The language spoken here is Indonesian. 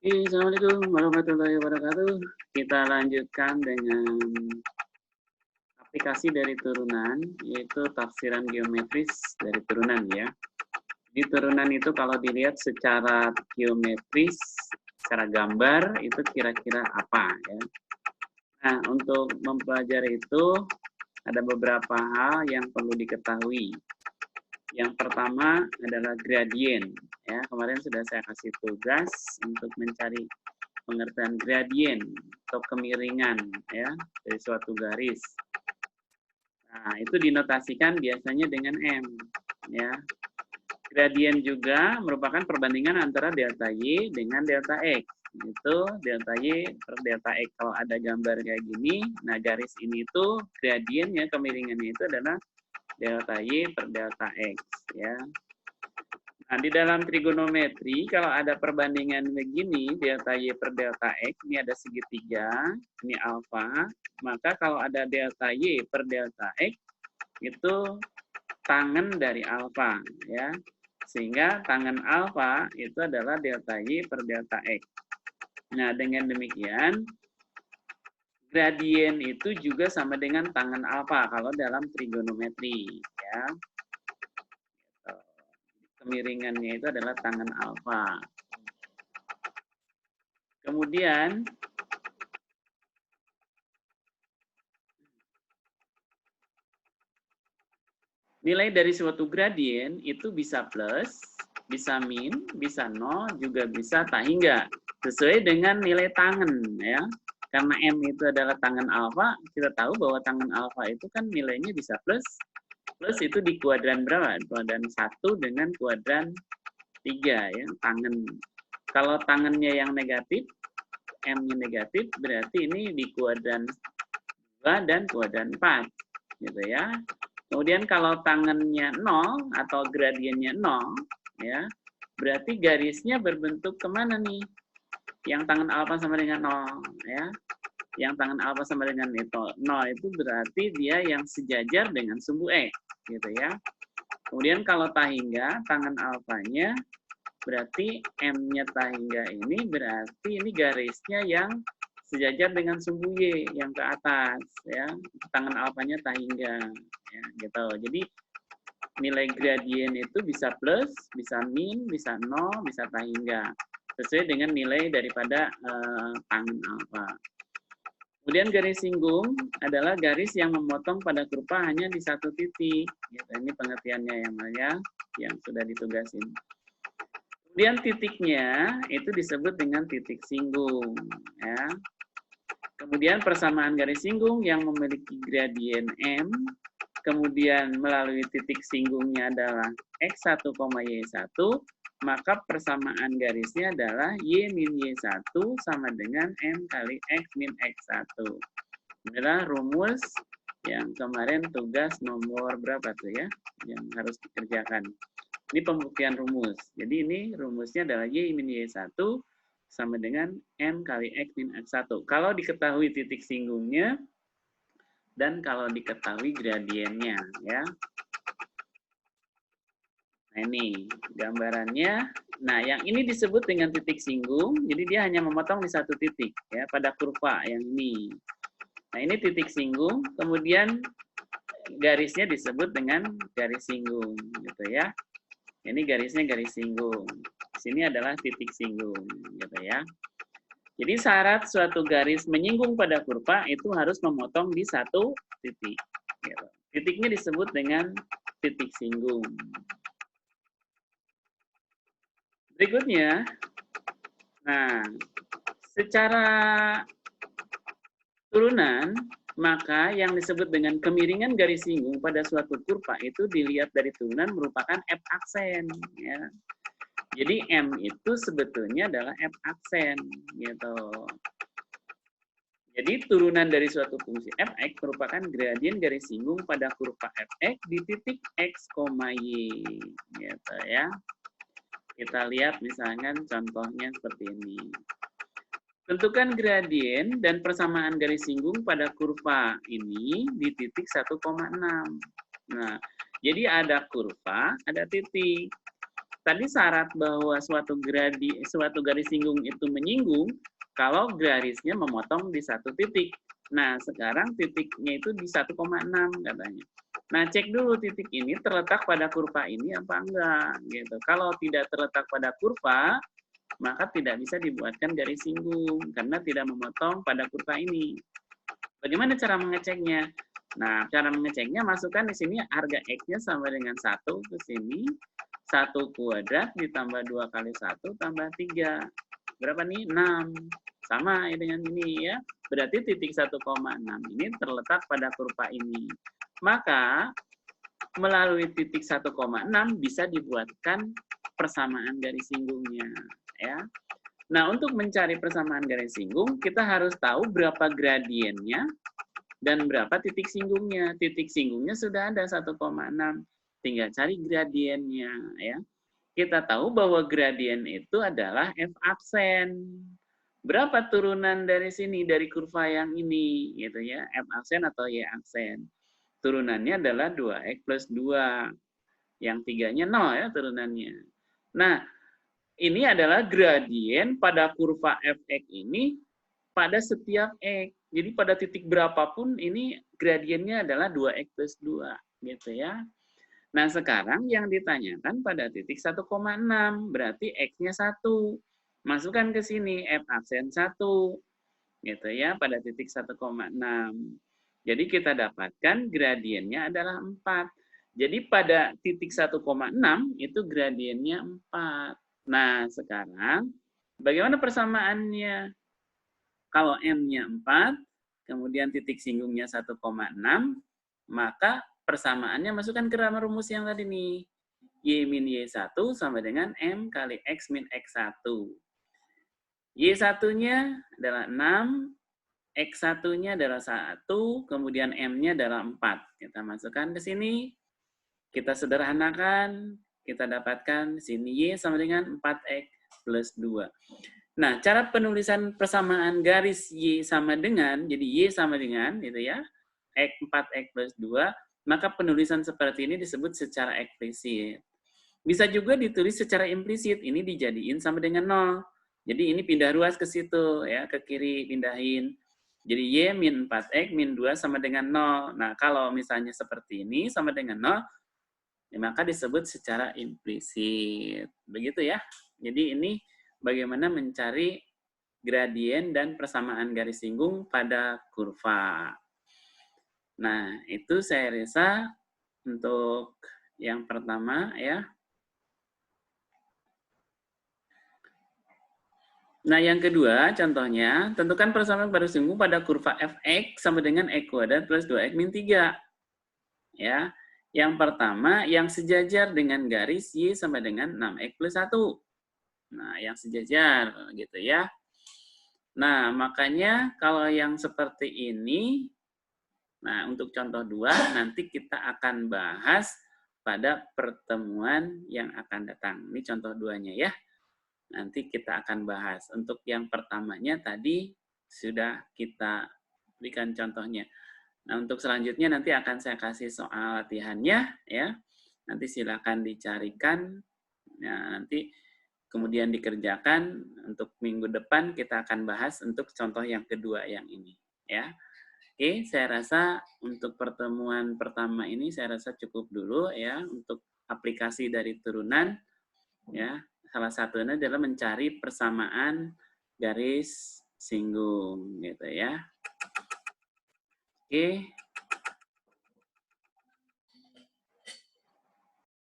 Assalamualaikum warahmatullahi wabarakatuh. Kita lanjutkan dengan aplikasi dari turunan, yaitu tafsiran geometris dari turunan ya. Di turunan itu kalau dilihat secara geometris, secara gambar, itu kira-kira apa ya. Nah, untuk mempelajari itu, ada beberapa hal yang perlu diketahui. Yang pertama adalah gradien. Ya, kemarin sudah saya kasih tugas untuk mencari pengertian gradien atau kemiringan ya dari suatu garis. Nah, itu dinotasikan biasanya dengan M ya. Gradien juga merupakan perbandingan antara delta Y dengan delta X. Itu delta Y per delta X. Kalau ada gambar kayak gini, nah garis ini itu gradiennya, kemiringannya itu adalah delta Y per delta X ya. Nah, di dalam trigonometri, kalau ada perbandingan begini, delta Y per delta X, ini ada segitiga, ini alfa, maka kalau ada delta Y per delta X, itu tangen dari alfa, ya. Sehingga tangen alfa itu adalah delta Y per delta X. Nah, dengan demikian, gradien itu juga sama dengan tangen alfa kalau dalam trigonometri, ya. Kemiringannya itu adalah tangen alfa. Kemudian nilai dari suatu gradien itu bisa plus, bisa min, bisa nol, juga bisa tak hingga. Sesuai dengan nilai tangen ya. Karena M itu adalah tangen alfa, kita tahu bahwa tangen alfa itu kan nilainya bisa plus. Plus itu di kuadran berapa? Kuadran 1 dengan kuadran 3 ya, tangen. Kalau tangennya yang negatif, M-nya negatif, berarti ini di kuadran 2 dan kuadran 4 gitu ya. Kemudian kalau tangannya 0 atau gradiennya 0 ya, berarti garisnya berbentuk kemana nih? Yang tangan alfa sama dengan 0 ya. Yang tangan alfa sama dengan itu 0 itu berarti dia yang sejajar dengan sumbu X gitu ya. Kemudian kalau tahingga, tangan alfanya berarti M-nya tahingga ini berarti ini garisnya yang sejajar dengan sumbu Y yang ke atas ya. Tangan alfanya tahingga ya gitu. Jadi nilai gradien itu bisa plus, bisa min, bisa nol, bisa tahingga sesuai dengan nilai daripada tangen alfa. Kemudian garis singgung adalah garis yang memotong pada kurva hanya di satu titik. Gitu. Ini pengertiannya yang sudah ditugasin. Kemudian titiknya itu disebut dengan titik singgung. Ya. Kemudian persamaan garis singgung yang memiliki gradien M, kemudian melalui titik singgungnya adalah X1, Y1, maka persamaan garisnya adalah Y min Y1 sama dengan M kali X min X1. Inilah rumus yang kemarin tugas nomor berapa tuh ya, yang harus dikerjakan. Ini pembuktian rumus. Jadi ini rumusnya adalah Y min Y1 sama dengan M kali X min X1. Kalau diketahui titik singgungnya, dan kalau diketahui gradiennya ya. Nah ini gambarannya. Nah yang ini disebut dengan titik singgung, jadi dia hanya memotong di satu titik ya pada kurva yang ini. Nah ini titik singgung, kemudian garisnya disebut dengan garis singgung gitu ya. Ini garisnya garis singgung. Sini adalah titik singgung gitu ya. Jadi syarat suatu garis menyinggung pada kurva itu harus memotong di satu titik. Gitu. Titiknya disebut dengan titik singgung. Berikutnya, nah, secara turunan, maka yang disebut dengan kemiringan garis singgung pada suatu kurva itu dilihat dari turunan merupakan F aksen. Ya. Jadi M itu sebetulnya adalah F aksen. Gitu. Jadi turunan dari suatu fungsi fx merupakan gradien garis singgung pada kurva fx di titik x, y. Gitu ya. Kita lihat misalnya contohnya seperti ini. Tentukan gradien dan persamaan garis singgung pada kurva ini di titik 1,6. Nah, jadi ada kurva, ada titik. Tadi syarat bahwa suatu garis singgung itu menyinggung kalau garisnya memotong di satu titik. Nah, sekarang titiknya itu di 1,6 katanya. Nah, cek dulu titik ini terletak pada kurva ini apa enggak gitu. Kalau tidak terletak pada kurva, maka tidak bisa dibuatkan garis singgung karena tidak memotong pada kurva ini. Bagaimana cara mengeceknya? Nah, cara mengeceknya masukkan di sini harga X-nya sama dengan 1 ke sini. 1 kuadrat ditambah 2 kali 1 tambah 3. Berapa nih? 6. Sama ya dengan ini ya. Berarti titik 1,6 ini terletak pada kurva ini. Maka melalui titik 1,6 bisa dibuatkan persamaan garis singgungnya ya. Nah, untuk mencari persamaan garis singgung, kita harus tahu berapa gradiennya dan berapa titik singgungnya. Titik singgungnya sudah ada 1,6. Tinggal cari gradiennya ya. Kita tahu bahwa gradien itu adalah F absen. Berapa turunan dari sini, dari kurva yang ini, gitu ya, F absen atau Y absen. Turunannya adalah 2X plus 2. Yang tiganya 0 ya turunannya. Nah, ini adalah gradien pada kurva Fx ini pada setiap X. Jadi pada titik berapapun ini gradiennya adalah 2X plus 2. Gitu ya. Nah, sekarang yang ditanyakan pada titik 1,6, berarti X-nya 1. Masukkan ke sini, F absen 1. Gitu ya, pada titik 1,6. Jadi kita dapatkan gradiennya adalah 4. Jadi pada titik 1,6 itu gradiennya 4. Nah, sekarang bagaimana persamaannya? Kalau M-nya 4, kemudian titik singgungnya 1,6, maka persamaannya masukkan ke rumus yang tadi nih. Y min Y1 sama dengan M kali X min X1. Y1-nya adalah 6, X1-nya adalah 1, kemudian M-nya adalah 4. Kita masukkan ke sini, kita sederhanakan, kita dapatkan sini Y sama dengan 4X plus 2. Nah, cara penulisan persamaan garis Y sama dengan, jadi Y sama dengan, gitu ya, 4X plus 2, maka penulisan seperti ini disebut secara eksplisit. Bisa juga ditulis secara implisit, ini dijadiin sama dengan 0. Jadi ini pindah ruas ke situ, ya, ke kiri pindahin. Jadi Y min 4X min 2 sama dengan 0. Nah, kalau misalnya seperti ini sama dengan 0, ya maka disebut secara implisit. Begitu ya. Jadi ini bagaimana mencari gradien dan persamaan garis singgung pada kurva. Nah, itu saya rasa untuk yang pertama ya. Nah, yang kedua, contohnya, tentukan persamaan garis singgung pada kurva fx sama dengan x kuadrat plus 2x min 3. Ya. Yang pertama, yang sejajar dengan garis y sama dengan 6x plus 1. Nah, yang sejajar, gitu ya. Nah, makanya kalau yang seperti ini, nah, untuk contoh 2, nanti kita akan bahas pada pertemuan yang akan datang. Ini contoh 2-nya ya. Nanti kita akan bahas. Untuk yang pertamanya tadi sudah kita berikan contohnya. Nah, untuk selanjutnya nanti akan saya kasih soal latihannya ya. Nanti silakan dicarikan. Nah, nanti kemudian dikerjakan. Untuk minggu depan kita akan bahas untuk contoh yang kedua yang ini ya. Oke, saya rasa untuk pertemuan pertama ini saya rasa cukup dulu ya untuk aplikasi dari turunan ya. Salah satunya adalah mencari persamaan garis singgung gitu ya. Oke.